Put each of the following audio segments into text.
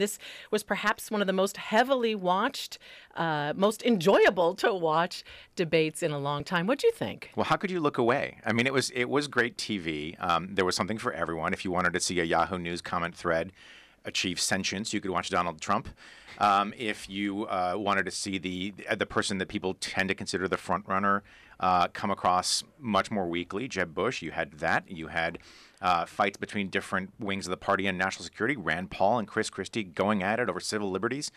This was perhaps one of the most heavily watched, most enjoyable to watch debates in a long time. What do you think? Well, how could you look away? I mean, it was great TV. There was something for everyone. If you wanted to see a Yahoo News comment thread achieve sentience, you could watch Donald Trump. If you wanted to see the person that people tend to consider the front runner come across much more weakly, Jeb Bush, you had that. You had fights between different wings of the party and national security, Rand Paul and Chris Christie going at it over civil liberties.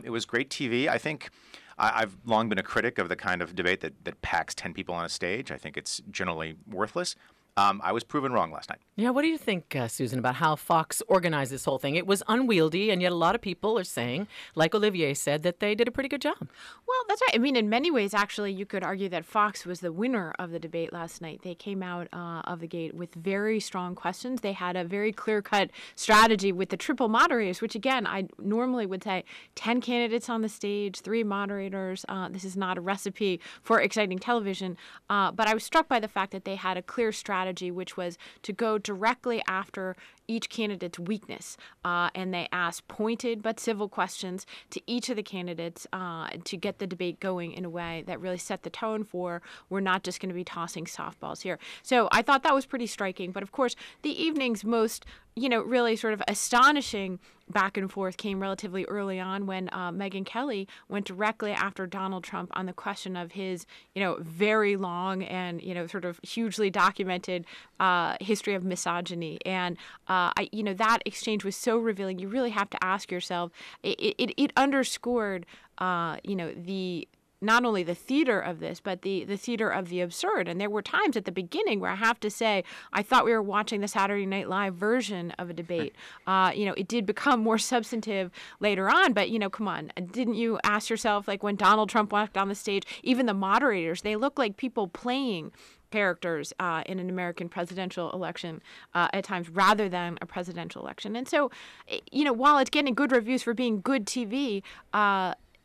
It was great TV. I think I've long been a critic of the kind of debate that packs 10 people on a stage. I think it's generally worthless. I was proven wrong last night. Yeah, what do you think, Susan, about how Fox organized this whole thing? It was unwieldy, and yet a lot of people are saying, like Olivier said, that they did a pretty good job. Well, that's right. I mean, in many ways, actually, you could argue that Fox was the winner of the debate last night. They came out of the gate with very strong questions. They had a very clear-cut strategy with the triple moderators, which, again, I normally would say 10 candidates on the stage, 3 moderators. This is not a recipe for exciting television. But I was struck by the fact that they had a clear strategy, which was to go directly after each candidate's weakness. And they asked pointed but civil questions to each of the candidates to get the debate going in a way that really set the tone for we're not just going to be tossing softballs here. So I thought that was pretty striking. But of course, the evening's most really sort of astonishing back and forth came relatively early on when Megyn Kelly went directly after Donald Trump on the question of his, very long and, sort of hugely documented history of misogyny. And, that exchange was so revealing. You really have to ask yourself, it underscored, not only the theater of this, but the theater of the absurd. And there were times at the beginning where I have to say, I thought we were watching the Saturday Night Live version of a debate. It did become more substantive later on, but, come on. Didn't you ask yourself, like when Donald Trump walked on the stage, even the moderators, they look like people playing characters in an American presidential election at times rather than a presidential election. And so, while it's getting good reviews for being good TV,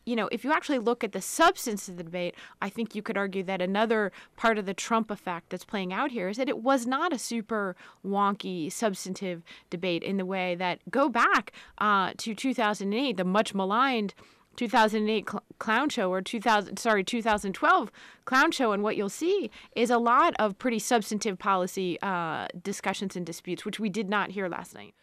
if you actually look at the substance of the debate, I think you could argue that another part of the Trump effect that's playing out here is that it was not a super wonky, substantive debate in the way that go back to 2008, the much maligned 2008 clown show or 2012 clown show, and what you'll see is a lot of pretty substantive policy discussions and disputes, which we did not hear last night.